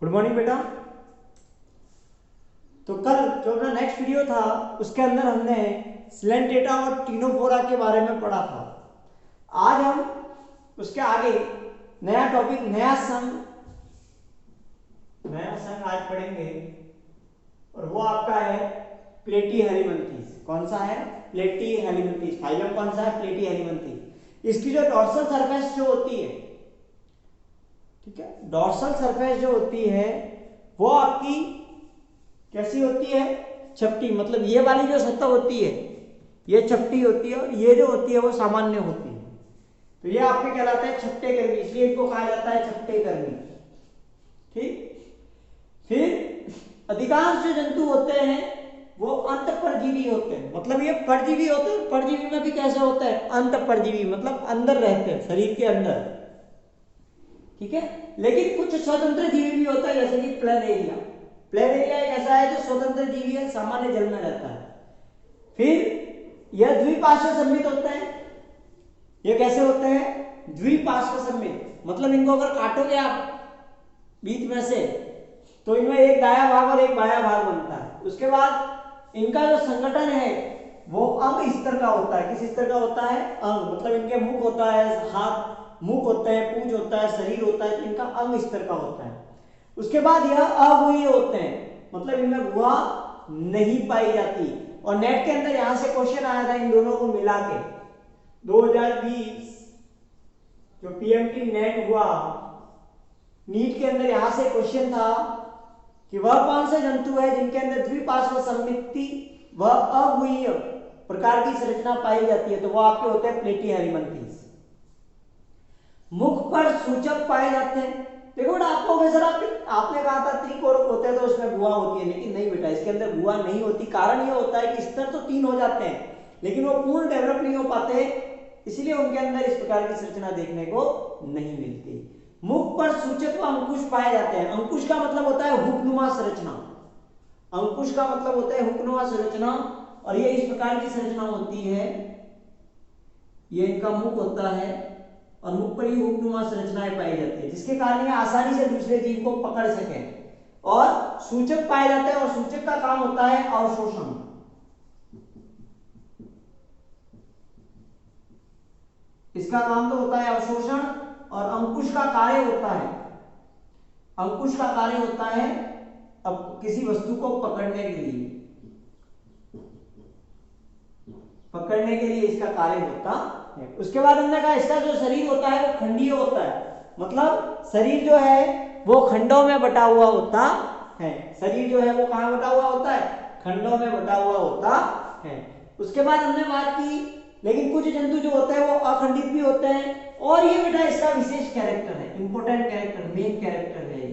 Good morning बेटा। तो कल जो अपना नेक्स्ट वीडियो था उसके अंदर हमने स्लेंट डेटा और टीनोफोरा के बारे में पढ़ा था। आज हम उसके आगे नया टॉपिक नया संघ आज पढ़ेंगे और वो आपका है प्लेटीहेलिमंथीज। कौन सा है? प्लेटीहेलिमंथीज। फाइलम कौन सा है? प्लेटीहेलिमंथीज। इसकी जो डॉर्सल सरफेस जो होती है, ठीक है, डॉर्सल सरफेस जो होती है वो आपकी कैसी होती है? चपटी। मतलब ये वाली जो सतह होती है ये चपटी होती है और ये जो होती है वो सामान्य होती है। तो ये आपके कहलाता है छट्टे कर्मी, इसलिए इनको कहा जाता है छट्टे कर्मी। ठीक। फिर अधिकांश जो जंतु होते हैं वो अंत परजीवी होते हैं। मतलब ये परजीवी होते हैं। परजीवी में भी कैसे होता है? अंत परजीवी, मतलब अंदर रहते हैं, शरीर के अंदर। ठीक है। लेकिन कुछ स्वतंत्र जीवी भी होता है, जैसे कि प्लेनेरिया। प्लेनेरिया एक ऐसा है जो स्वतंत्र जीवी है, सामान्य जल में रहता है। फिर यह द्विपार्श्व सम्मित होते हैं। ये कैसे होते हैं? द्विपार्श्व सम्मित। मतलब इनको अगर काटोगे आप बीच में से तो इनमें एक दाया भाग और एक बाया भाग बनता है। उसके बाद इनका जो संगठन है वो अंग स्तर का होता है। किस स्तर का होता है? अंग। मतलब इनके मुख होता है, हाथ मुख होते हैं, पूंछ होता है, शरीर होता है, तो इनका अंग स्तर का होता है। उसके बाद यह अगुह्य होते हैं, मतलब इनमें गुहा नहीं पाई जाती। और नेट के अंदर यहां से क्वेश्चन आया था इन दोनों को मिला के 2020 जो पीएमटी नेट हुआ, नीट के अंदर यहां से क्वेश्चन था कि वह कौन से जंतु है जिनके अंदर द्विपार्श्व सम्मिति व अगुह्य प्रकार की संरचना पाई जाती है। तो वो आपके होते हैं प्लेटीहेलिमंथीज। मुख पर सूचक पाए जाते हैं। देखो बेटा, आपको सर आपने कहा था त्रिकोणक होते हैं तो उसमें गुहा होती है, लेकिन नहीं बेटा, इसके अंदर गुहा नहीं होती। कारण ये होता है कि स्तर तो 3 हो जाते हैं लेकिन वो पूर्ण डेवलप नहीं हो पाते, इसलिए उनके अंदर इस प्रकार की संरचना देखने को नहीं मिलती। मुख पर सूचक व अंकुश पाए जाते हैं। अंकुश का मतलब होता है हुकनुमा संरचना। अंकुश का मतलब होता है हुकनुमा संरचना, और ये इस प्रकार की संरचना होती है। ये इनका मुख होता है और मुख पर ही हुकनुमा संरचनाएं पाई जाती है, जिसके कारण ये आसानी से दूसरे जीव को पकड़ सके। और सूचक पाए जाते हैं, और सूचक का काम होता है अवशोषण। इसका काम तो होता है अवशोषण, और अंकुश का कार्य होता है, अंकुश का कार्य होता है अब किसी वस्तु को पकड़ने के लिए, पकड़ने के लिए इसका कार्य होता है। उसके बाद हमने कहा इसका जो शरीर होता है वो खंडीय होता है। मतलब शरीर जो है वो खंडों में बटा हुआ होता है। शरीर जो है वो कहां बटा हुआ होता है? खंडों में बटा हुआ होता है। उसके बाद हमने बात की, लेकिन कुछ जंतु जो होते हैं वो अखंडित भी होते हैं, और ये बेटा इसका विशेष कैरेक्टर है, इंपॉर्टेंट कैरेक्टर, मेन कैरेक्टर है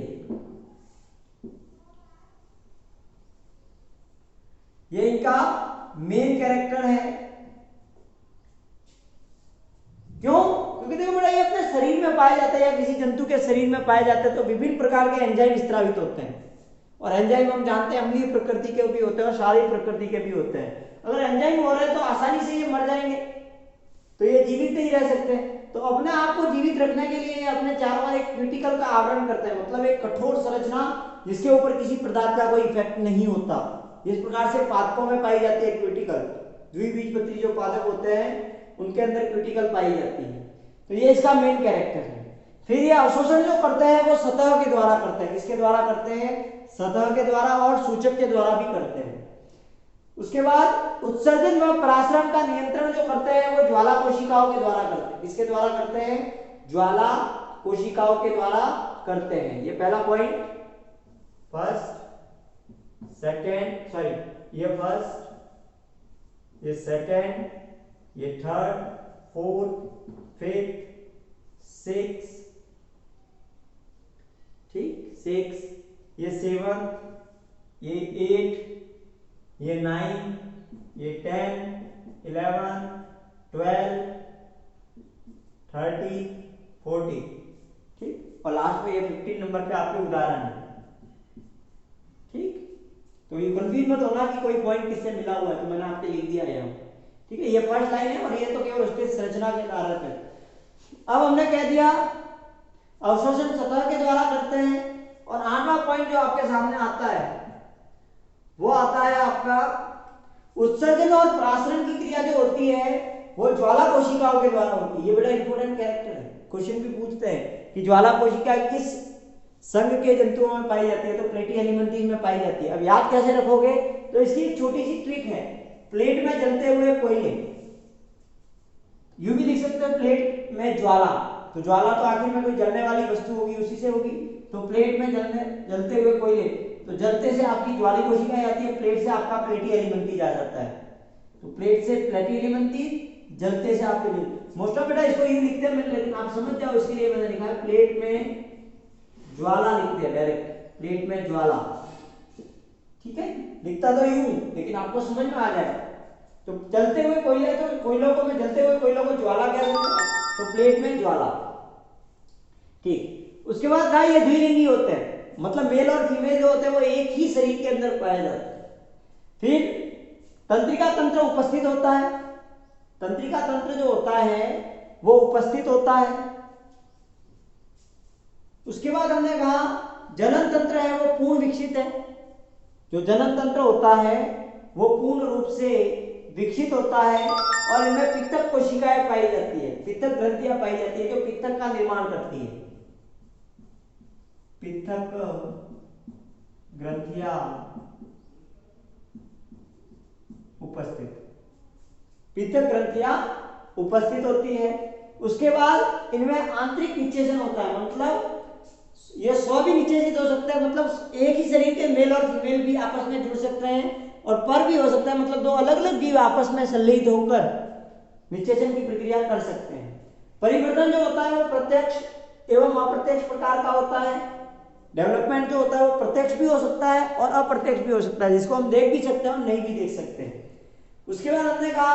ये इनका मेन कैरेक्टर है। क्यों? क्योंकि देखो बेटा, ये अपने शरीर में पाए जाते हैं या किसी जंतु के शरीर में पाए जाते हैं तो विभिन्न प्रकार के एंजाइम स्रावित होते हैं। और एंजाइम हम जानते हैं अम्लीय प्रकृति के भी होते हैं और क्षारीय प्रकृति के भी होते हैं। अगर एंजाइम हो रहे हैं तो आसानी से ये मर जाएंगे, तो ये जीवित नहीं रह सकते। तो अपने आप को जीवित रखने के लिए ये अपने चारों ओर एक क्यूटिकल का आवरण करते हैं, मतलब एक कठोर संरचना जिसके ऊपर किसी पदार्थ का कोई इफेक्ट नहीं होता। इस प्रकार से पादपों में पाई जाती है क्यूटिकल। द्विबीजपत्री जो पादप होते हैं उनके अंदर क्यूटिकल पाई जाती है। तो ये इसका मेन कैरेक्टर है। फिर ये अवशोषण जो करते हैं वो सतह के द्वारा करते हैं। किसके द्वारा करते हैं? सतह के द्वारा, और सूचक के द्वारा भी करते हैं। उसके बाद उत्सर्जन व परासरण का नियंत्रण जो करते हैं वो ज्वाला कोशिकाओं के द्वारा करते हैं। किसके द्वारा करते हैं? ज्वाला कोशिकाओं के द्वारा करते हैं। ये पहला पॉइंट, फर्स्ट सेकेंड, सॉरी ये फर्स्ट, ये सेकेंड, ये थर्ड, फोर्थ, फिफ्थ, सिक्स, ठीक, सिक्स, ये सेवंथ, ये एट, ये 9, ये 10, 11, 12, 30, 40, ठीक, और लास्ट में ये 15 नंबर पे आपके उदाहरण है। ठीक, तो ये कंफ्यूज मत होना कि कोई पॉइंट किससे मिला हुआ है, तो मैंने आपके लिख दिया यहाँ। ठीक है, ये फर्स्ट लाइन है और ये तो केवल उसके संरचना के कारक है। अब हमने कह दिया अवशोषण सतह के द्वारा करते हैं, और 8वां पॉइंट जो आपके सामने आता है वो आता है आपका उत्सर्जन और प्रासरण की क्रिया जो होती है वो ज्वाला कोशिकाओं के द्वारा होती है। ये बड़ा इंपॉर्टेंट कैरेक्टर है, क्वेश्चन भी पूछते हैं कि ज्वाला कोशिका किस संघ के जंतुओं में पाई जाती है, तो प्लेटी हेलीमंथीज में पाई जाती है। अब याद कैसे रखोगे, तो इसकी एक छोटी सी ट्रिक है, प्लेट में जलते हुए कोयले, यूं भी लिख सकते हो प्लेट में ज्वाला, तो ज्वाला तो आखिर में कोई जलने वाली वस्तु होगी, उसी से होगी, तो प्लेट में जलते हुए कोयले, तो जलते से आपकी ज्वाली कोशिका आती है, प्लेट से आपका प्लेटी हेलीमंथीज आ जाता है, तो प्लेट से प्लेटी हेलीमंथीज, जलते से आपके मोस्ट ऑफ बेटा इसको यूं लिखते हैं, लेकिन आप समझ जाओ इसके लिए मैंने लिखा है प्लेट में ज्वाला, लिखते हैं डायरेक्ट प्लेट में ज्वाला, ठीक है, लिखता तो यूं लेकिन आपको समझ में आ जाए। तो जलते हुए कोयले, तो कोयलों को मैं जलते हुए कोयलों को ज्वाला कह दूंगा, तो प्लेट में ज्वाला, ठीक। उसके बाद कहा ये द्विलिंगी होते हैं, मतलब मेल और फीमेल जो होते हैं वो एक ही शरीर के अंदर पाए जाते हैं। फिर तंत्रिका तंत्र उपस्थित होता है, तंत्रिका तंत्र जो होता है वो उपस्थित होता है। उसके बाद हमने कहा जनन तंत्र है वो पूर्ण विकसित है, जो जनन तंत्र होता है वो पूर्ण रूप से विकसित होता है, और इनमें पित्तक कोशिकाएं पाई जाती है, पित्तक ग्रंथियां पाई जाती है जो पित्तक का निर्माण करती है, पित्तक ग्रंथियां उपस्थित, पित्तक ग्रंथियां उपस्थित होती है। उसके बाद इनमें आंतरिक निषेचन होता है, मतलब ये स्व भी निषेचित हो सकता है, मतलब एक ही शरीर के मेल और फीमेल भी आपस में जुड़ सकते हैं, और पर भी हो सकता है, मतलब दो अलग अलग जीव आपस में संलयित होकर निषेचन की प्रक्रिया कर सकते हैं। परिवर्तन जो होता है वो प्रत्यक्ष एवं अप्रत्यक्ष प्रकार का होता है। डेवलपमेंट जो होता है वो प्रत्यक्ष भी हो सकता है और अप्रत्यक्ष भी हो सकता है, जिसको हम देख भी सकते हैं और नहीं भी देख सकते हैं। उसके बाद हमने कहा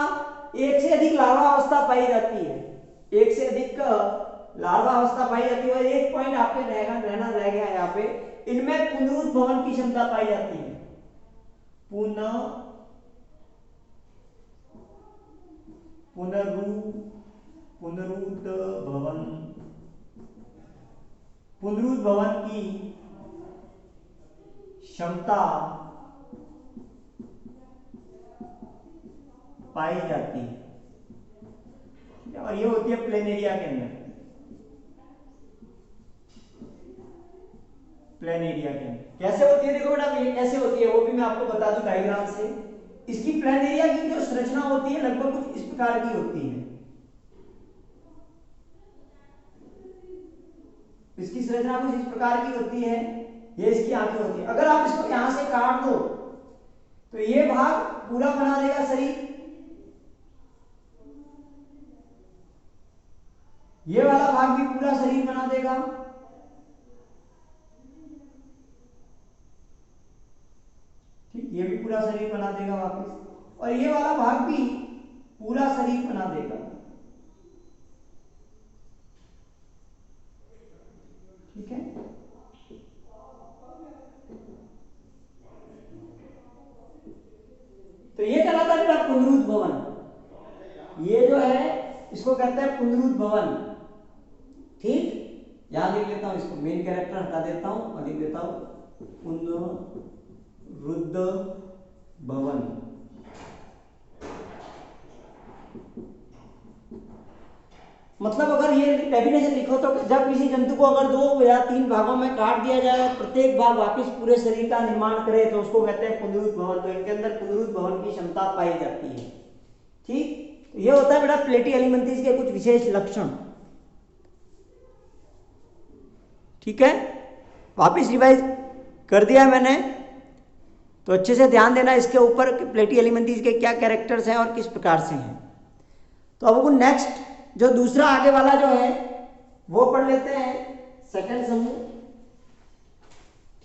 एक से अधिक लार्वा अवस्था पाई जाती है, एक से अधिक लार्वा अवस्था पाई जाती है, और एक पॉइंट आपके रहना रह गया यहाँ पे, इनमें पुनरुद्भवन की क्षमता पाई जाती है, पुनरुद्भवन की क्षमता पाई जाती है, और ये होती है प्लेनेरिया के अंदर, प्लेनेरिया के अंदर कैसे होती है, देखो बेटा कैसे होती है वो भी मैं आपको बता दूं डायग्राम से। इसकी प्लेनेरिया की जो संरचना होती है लगभग कुछ इस प्रकार की होती है, इसकी संरचना कुछ इस प्रकार की होती है, ये इसकी आंखें होती है। अगर आप इसको यहां से काट दो तो ये भाग पूरा बना देगा शरीर, ये वाला भाग भी पूरा शरीर बना देगा, ठीक, ये भी पूरा शरीर बना देगा वापस, और ये वाला भाग भी पूरा शरीर बना देगा, ठीक है। तो ये कहलाता है बेटा पुनरुद्भवन, ये जो है इसको कहते हैं पुनरुद्भवन, ठीक। यहां लिख लेता हूं, इसको मेन कैरेक्टर हटा देता हूं और लिख देता हूं पुनरुद्भवन। मतलब अगर ये डेफिनेशन लिखो तो जब किसी जंतु को अगर 2 या 3 भागों में काट दिया जाए, प्रत्येक भाग वापस पूरे शरीर का निर्माण करे, तो उसको कहते हैं पुनरुद्भवन। तो इनके अंदर पुनरुद्भवन की क्षमता पाई जाती है, ठीक। तो ये होता है बेटा प्लेटी एलिमेंथीज के कुछ विशेष लक्षण, ठीक है। वापिस रिवाइज कर दिया मैंने, तो अच्छे से ध्यान देना इसके ऊपर प्लेटी एलिमेंथीज के क्या कैरेक्टर्स हैं और किस प्रकार से हैं। तो अब नेक्स्ट जो दूसरा आगे वाला जो है वो पढ़ लेते हैं, सेकंड समूह,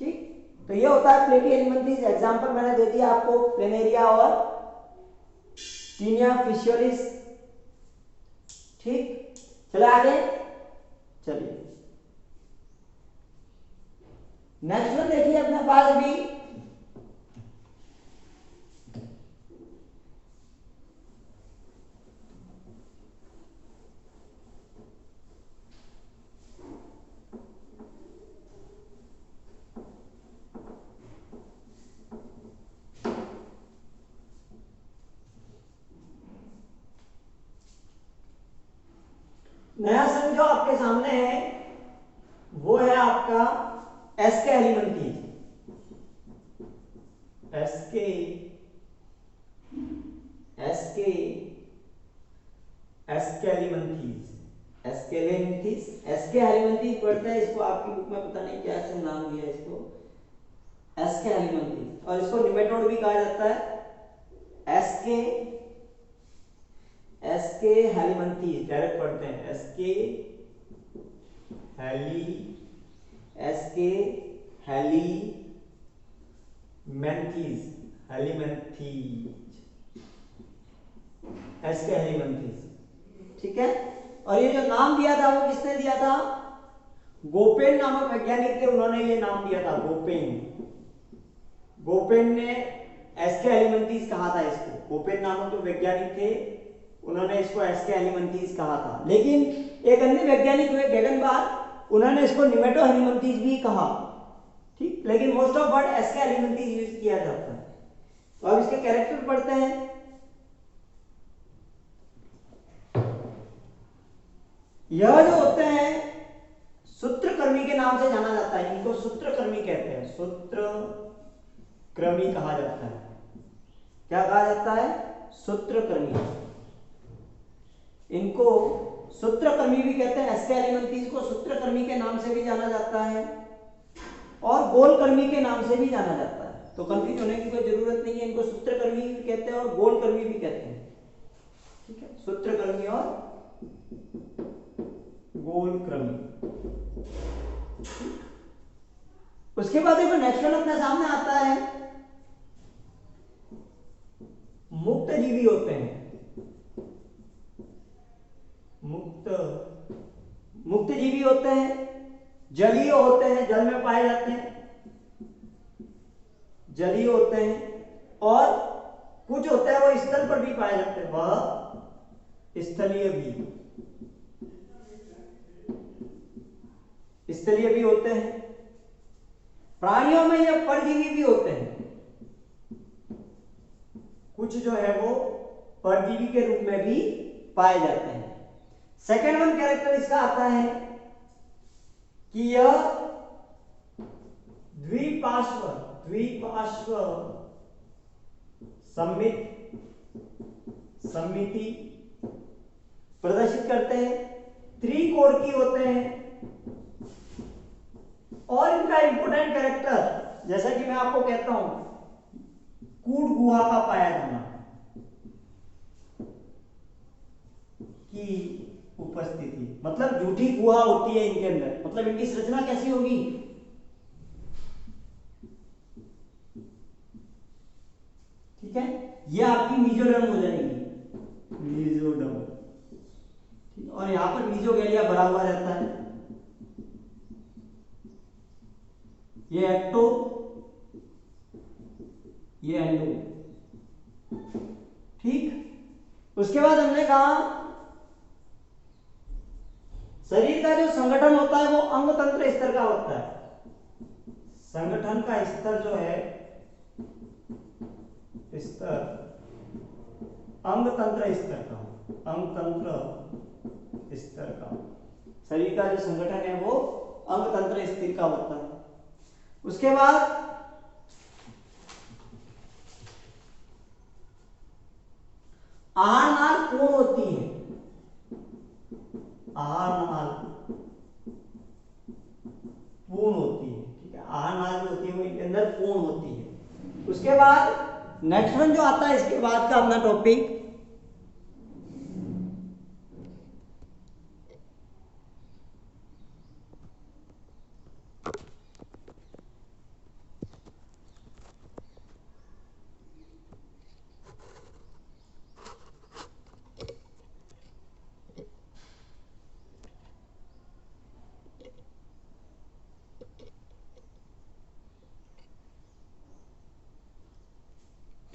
ठीक। तो ये होता है प्लेटी एलिमेंथीज, एग्जांपल मैंने दे दिया आपको, प्लेनेरिया और टीनिया फिशियोलिस, ठीक। चले आगे, चलिए नेक्स्ट वन देखिए अपने पास भी, नया सन जो आपके सामने है वो है आपका एसके एलिमेंटीज। एसके एसके एसके एलिमेंटीज एसके एलिमेंटीज एसके एलिमेंटीज पढ़ते हैं। इसको आपकी बुक में पता नहीं क्या से नाम दिया इसको, एसके एलिमेंटीज। और इसको निमेटोड भी कहा जाता है। एसके एसके हेलिमेंथीज डायरेक्ट पढ़ते हैं। एसके हेलीमेंथीज एसके हेलीमेंथीज, ठीक है। और ये जो नाम दिया था वो किसने दिया था? गोपेन नामक वैज्ञानिक थे, उन्होंने ये नाम दिया था। गोपेन ने एसके एलिमेंटीज कहा था इसको। गोपेन नामक जो वैज्ञानिक थे उन्होंने इसको एसके एलिमेंटीज कहा था। लेकिन एक अन्य वैज्ञानिक हुए गेगनबार, उन्होंने इसको निमेटो एलिमेंटीज भी कहा, ठीक। लेकिन मोस्ट ऑफ वर्ड एसके एलिमेंटीज यूज किया जाता है। तो अब इसके कैरेक्टर पढ़ते हैं। यह जो होते हैं सूत्रक्रमी के नाम से जाना जाता है, इनको सूत्रक्रमी कहते हैं। सूत्रक्रमी कहा जाता है। क्या कहा जाता है? सूत्रक्रमी। इनको सूत्रक्रमी भी कहते हैं। एसके एलिमेंटीज को सूत्रक्रमी के नाम से भी जाना जाता है और गोलकर्मी के नाम से भी जाना जाता है। तो कंफ्यूज होने की कोई जरूरत नहीं है। इनको सूत्रक्रमी भी कहते हैं और गोलकर्मी भी कहते हैं, ठीक है। सूत्रक्रमी और गोलक्रमी। उसके बाद देखो नेक्स्ट वन अपने सामने आता है, मुक्तजीवी होते हैं। मुक्तजीवी होते हैं, जलीय होते हैं, जल में पाए जाते हैं, जलीय होते हैं। और कुछ होते हैं वो स्थल पर भी पाए जाते हैं, वह स्थलीय भी होते हैं। प्राणियों में ये परजीवी भी होते हैं। कुछ जो है वो परजीवी के रूप में भी पाए जाते हैं। सेकेंड वन कैरेक्टर इसका आता है कि यह द्विपार्श्व सममिति प्रदर्शित करते हैं, त्रिकोणीय होते हैं। और इनका इंपोर्टेंट कैरेक्टर, जैसा कि मैं आपको कहता हूं, कूट गुहा का पाया जाना की उपस्थिति, मतलब झूठी गुहा होती है इनके अंदर। मतलब इनकी संरचना कैसी होगी? ठीक है, ये आपकी मीजोडर्म हो जाएगी, मीजोडर्म। और यहां पर मीजोगैलिया भरा हुआ रहता है। ये एक्टो, ये एंडो, ठीक। उसके बाद हमने कहा शरीर का जो संगठन होता है वो अंग तंत्र स्तर का होता है। संगठन का स्तर जो है, स्तर अंग तंत्र स्तर का, अंग तंत्र स्तर का। शरीर का जो संगठन है वो अंग तंत्र स्तर का होता है। उसके बाद आहार नाल पूर्ण होती है। आहार नाल पूर्ण होती है, ठीक है। आहार नाल जो होती है वो इनके अंदर पूर्ण होती है। उसके बाद नेक्स्ट वन जो आता है इसके बाद का अपना टॉपिक,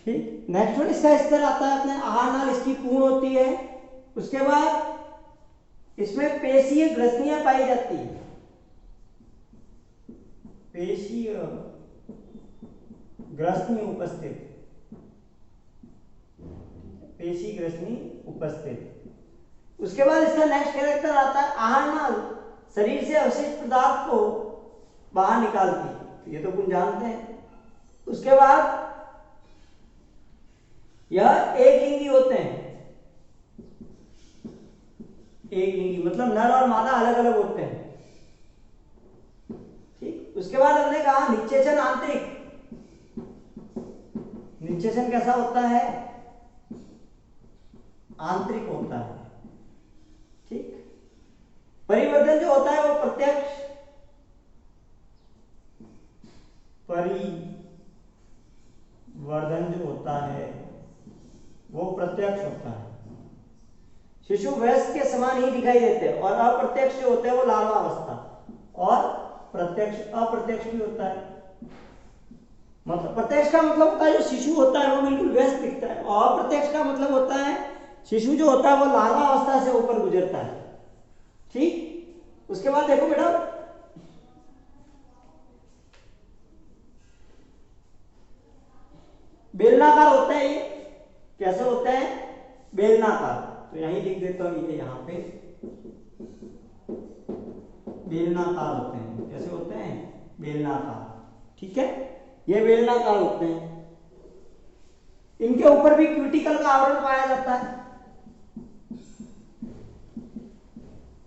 ठीक। नेक्स्ट वन इसका स्तर आता है अपने आहार नाल, इसकी पूर्ण होती है। उसके बाद इसमें पेशीय ग्रसनियां पाई जाती है। पेशीय ग्रसनी उपस्थित, पेशी ग्रसनी उपस्थित। उसके बाद इसका नेक्स्ट कैरेक्टर आता है आहार नाल, शरीर से अवशिष्ट पदार्थ को बाहर निकालती है, ये तो कुछ जानते हैं। उसके बाद यह एक लिंगी होते हैं, एक लिंगी मतलब नर और मादा अलग अलग होते हैं। ठीक, उसके बाद हमने कहा निक्षेचन आंतरिक, निक्षेचन कैसा होता है, आंतरिक होता है। ठीक, परिवर्धन जो होता है वो प्रत्यक्ष, परिवर्धन जो होता है वो प्रत्यक्ष होता है। शिशु वयस्क के समान ही दिखाई देते हैं, और अप्रत्यक्ष जो होते हैं वो लार्वा अवस्था, और प्रत्यक्ष अप्रत्यक्ष भी होता है। मतलब प्रत्यक्ष का मतलब होता है जो शिशु होता है वो बिल्कुल व्यस्त दिखता है, और अप्रत्यक्ष का मतलब होता है शिशु जो होता है वो लार्वा अवस्था से ऊपर गुजरता है। ठीक, उसके बाद देखो बेटा बेलनाकार होते हैं, ये कैसे होते हैं, बेलनाकार। तो यहीं लिख देता हूं, ये यहां पे बेलनाकार होते हैं। कैसे होते हैं, बेलनाकार। ठीक है, ये बेलनाकार होते हैं। इनके ऊपर भी क्यूटिकल का आवरण पाया जाता है,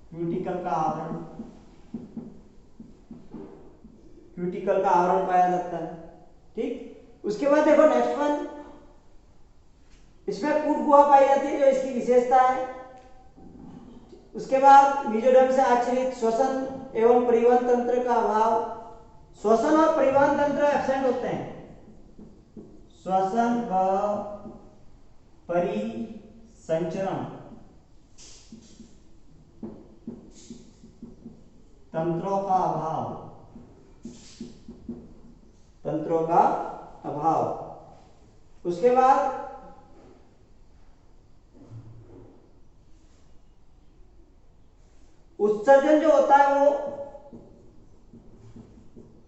क्यूटिकल का आवरण, क्यूटिकल का आवरण पाया जाता है। ठीक, उसके बाद देखो नेक्स्ट वन, इसमें कूट गुहा पाई जाती है जो इसकी विशेषता है। उसके बाद मेसोडर्म से आच्छादित श्वसन एवं परिवहन तंत्र का अभाव, श्वसन और परिवहन तंत्र एब्सेंट होते हैं, श्वसन व परिसंचरण तंत्रों का अभाव, तंत्रों का अभाव। उसके बाद उत्सर्जन जो होता है वो,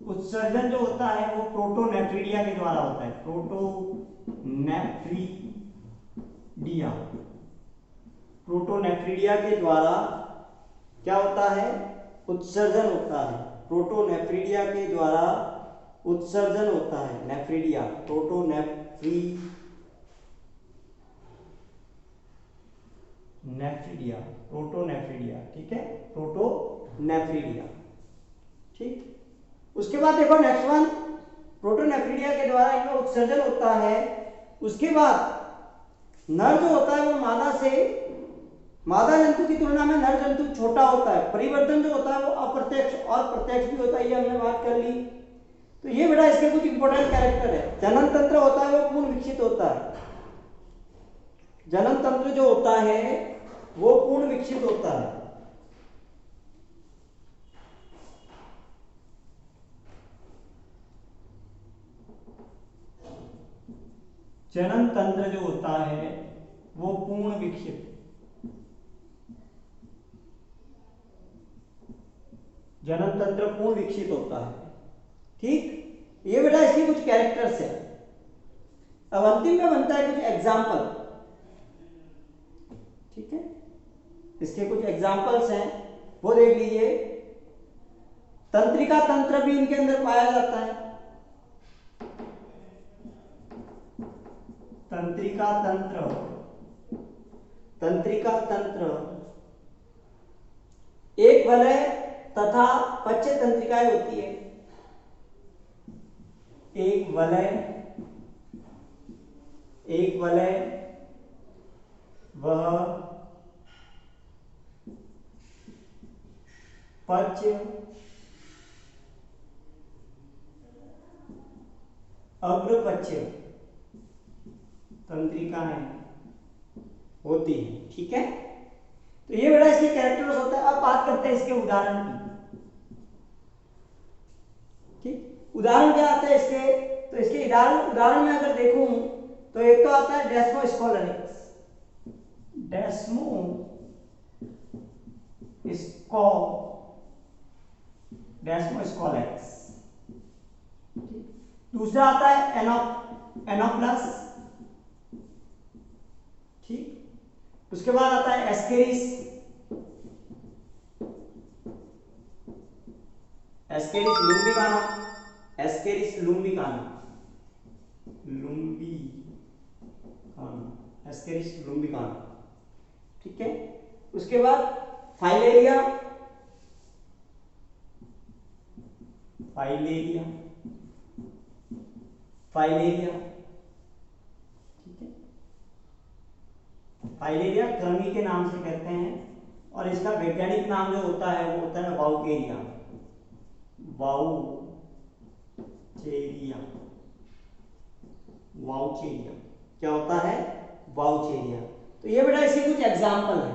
उत्सर्जन जो होता है वो प्रोटोनेफ्रिडिया के द्वारा होता है, प्रोटोनेफ्रिडिया, प्रोटोनेफ्रिडिया के द्वारा क्या होता है, उत्सर्जन होता है। प्रोटोनेफ्रिडिया के द्वारा उत्सर्जन होता है, नेफ्रिडिया, नेफ्रिडिया, प्रोटोनेफ्रिडिया। ठीक है, प्रोटोनेफ्रिडिया। ठीक, उसके बाद देखो नेक्स्ट वन, प्रोटोनेफ्रिडिया के द्वारा इनमें उत्सर्जन होता है। उसके बाद नर जो होता है वो मादा से, मादा जंतु की तुलना में नर जंतु छोटा होता है। परिवर्तन जो होता है वो अप्रत्यक्ष और प्रत्यक्ष भी होता है, ये हमने बात कर ली। तो ये बेटा इसके कुछ इंपॉर्टेंट कैरेक्टर है। जनन तंत्र होता है वो पूर्ण विकसित होता है, जनन तंत्र जो होता है वो पूर्ण विकसित होता है। जनन तंत्र जो होता है वो पूर्ण विकसित, जनन तंत्र पूर्ण विकसित होता है। ठीक, ये बेटा इसके कुछ कैरेक्टर्स है। अब अंतिम में बनता है कुछ एग्जाम्पल। ठीक है, इसके कुछ एग्जाम्पल्स हैं, वो देख लीजिए। तंत्रिका तंत्र भी इनके अंदर पाया जाता है, तंत्रिका तंत्र, तंत्रिका तंत्र एक वलय तथा पच्च तंत्रिकाएं होती है। एक वलय, एक वलय वह पच्च अग्रपच्च तंत्रिकाएं होती है। ठीक है, तो ये बेटा इसके कैरेक्टर्स होता है। अब बात करते हैं इसके उदाहरण की। ठीक, उदाहरण क्या आता है इसके, तो इसके उदाहरण में अगर देखूं तो एक तो आता है डेस्मोस्कोलेनिक्स, डेस्मोस्कोलेक्स। दूसरा आता है एनोप्लस। ठीक, उसके बाद आता है एस्केरिस, एस्केरिस लुम्बिकाना, एस्केरिस लुम्बिकाना, लुम्बिकाना, एस्केरिस लुम्बिकाना, ठीक है। उसके बाद फाइलेरिया, फाइलेरिया, फाइलेरिया, ठीक है। फाइलेरिया क्रमी के नाम से कहते हैं और इसका वैज्ञानिक नाम जो होता है वो होता है वाउचेरिया, वाउचेरिया, वाउचेरिया, क्या होता है? वाउचेरिया। तो ये बेटा इसके कुछ एग्जाम्पल है,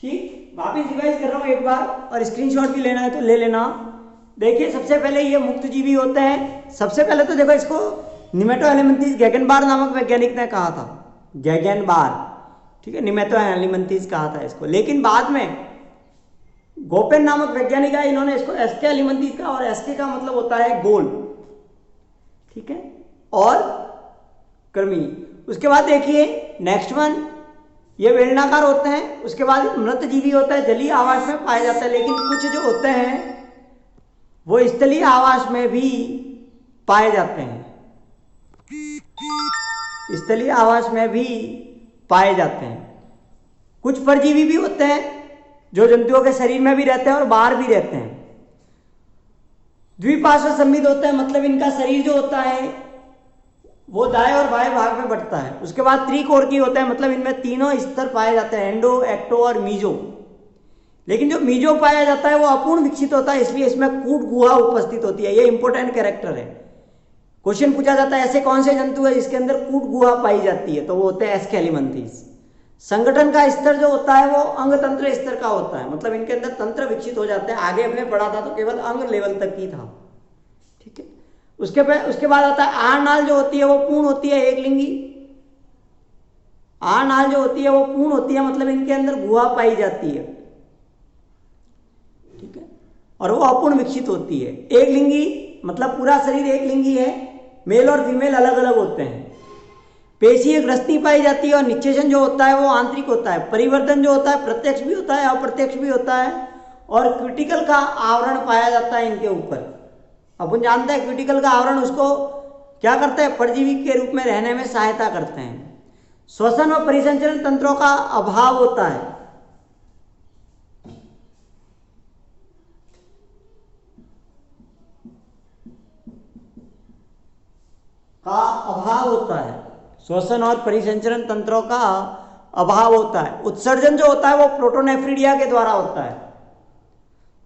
ठीक। वापिस रिवाइज कर रहा हूं एक बार, और स्क्रीनशॉट भी लेना है तो ले लेना। देखिए सबसे पहले ये मुक्तजीवी होते हैं। सबसे पहले तो देखो इसको निमेटो एलिमेंथिस गैगनबार्ग नामक वैज्ञानिक ने कहा था, गैगनबार्ग, ठीक है, निमेटो एलिमेंथिस कहा था इसको। लेकिन बाद में गोपेन नामक वैज्ञानिक है, इन्होंने इसको एस्के एलिमेंथिस कहा, और एस्के का मतलब होता है गोल, ठीक है, और कर्मी। उसके बाद देखिए नेक्स्ट वन, ये बेलनाकार होते हैं। उसके बाद मृतजीवी होता है, जलीय आवास में पाया जाता है, लेकिन कुछ जो होते हैं वो स्थलीय आवास में भी पाए जाते हैं, स्थलीय आवास में भी पाए जाते हैं। कुछ परजीवी भी होते हैं जो जंतुओं के शरीर में भी रहते हैं और बाहर भी रहते हैं। द्विपार्श्व संविध होते हैं, मतलब इनका शरीर जो होता है वो दाएं और बाएं भाग में बढ़ता है। उसके बाद त्रिकोणीय होता है, मतलब इनमें तीनों स्तर पाए जाते हैं, एंडो, एक्टो और मीजो। लेकिन जो मीजो पाया जाता है वो अपूर्ण विकसित होता है, इसलिए इसमें कूट गुहा उपस्थित होती है। ये इंपॉर्टेंट कैरेक्टर है। क्वेश्चन पूछा जाता है ऐसे कौन से जंतु है जिसके अंदर कूट गुहा पाई जाती है, तो वो होते हैं एस्केलिमंथीस। संगठन का स्तर जो होता है वो अंग तंत्र स्तर का होता है, मतलब इनके अंदर तंत्र विकसित हो जाते हैं। आगे हमने पढ़ा था तो केवल अंग लेवल तक ही था, ठीक है। उसके बाद आता है आहारनाल, जो होती है वो पूर्ण होती है, एक लिंगी। आहारनाल जो होती है वो पूर्ण होती है, मतलब इनके अंदर गुहा पाई जाती है, ठीक है, और वो अपूर्ण विकसित होती है। एक लिंगी मतलब पूरा शरीर एक लिंगी है, मेल और फीमेल अलग अलग होते हैं। पेशीय ग्रस्ती पाई जाती है, और निश्चेषण जो होता है वो आंतरिक होता है। परिवर्तन जो होता है प्रत्यक्ष भी होता है, अप्रत्यक्ष भी होता है, और क्यूटिकल का आवरण पाया जाता है इनके ऊपर। अपन जानते हैं क्यूटिकल का आवरण उसको क्या करते हैं, परजीवी के रूप में रहने में सहायता करते हैं। श्वसन और परिसंचरण तंत्रों का अभाव होता है, श्वसन और परिसंचरण तंत्रों का अभाव होता है। उत्सर्जन जो होता है वो प्रोटोनेफ्रिडिया के द्वारा होता है।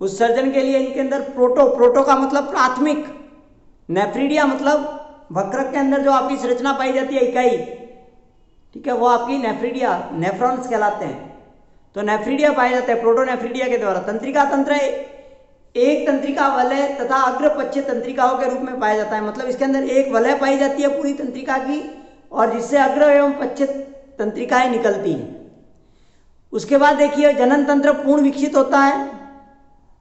उत्सर्जन के लिए इनके अंदर प्रोटो का मतलब प्राथमिक, नेफ्रिडिया मतलब वक्रक के अंदर जो आपकी संरचना पाई जाती है इकाई, ठीक है, वो आपकी नेफ्रिडिया, नेफ्रॉन्स कहलाते हैं। तो नेफ्रिडिया पाए जाते हैं प्रोटोनेफ्रिडिया के द्वारा। तंत्रिका तंत्र एक तंत्रिका वलय तथा अग्रपच्छ तंत्रिकाओं के रूप में पाया जाता है, मतलब इसके अंदर एक वलय पाई जाती है पूरी तंत्रिका की, और जिससे अग्र एवं पच्छ तंत्रिकाएं निकलती हैं। उसके बाद देखिए जनन तंत्र पूर्ण विकसित होता है,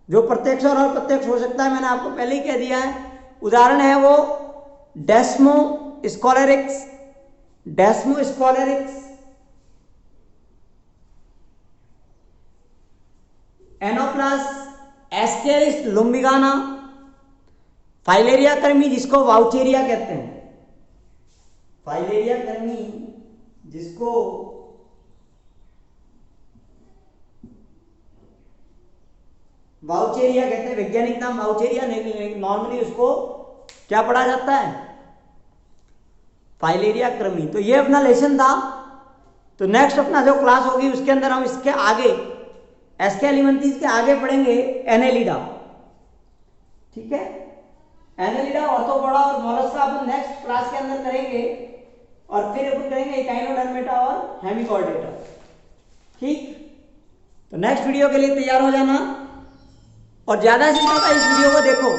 जो प्रत्यक्ष और अप्रत्यक्ष हो सकता है, मैंने आपको पहले ही कह दिया है। उदाहरण है वो डेस्मोस्कोलेरिक्स, एनोप्लास, एस्केरिस लुम्बिकाना, फाइलेरिया कर्मी जिसको वाउचेरिया कहते हैं, फाइलेरिया कर्मी जिसको वाउचेरिया कहते हैं, वैज्ञानिक नाम वाउचेरिया, नॉर्मली उसको क्या पढ़ा जाता है, फाइलेरिया कर्मी। तो ये अपना लेसन था। तो नेक्स्ट अपना जो क्लास होगी उसके अंदर हम इसके आगे एस्के एलिमेंथिस के आगे पढ़ेंगे एनेलिडा, ठीक है। एनेलिडा, ऑर्थोपोडा और मोलस्का अपन नेक्स्ट क्लास के अंदर करेंगे, और फिर अपन करेंगे इकाइनोडर्मेटा और हेमिकॉर्डेटा, ठीक। तो नेक्स्ट वीडियो के लिए तैयार हो जाना, और ज्यादा से ज्यादा इस वीडियो को देखो।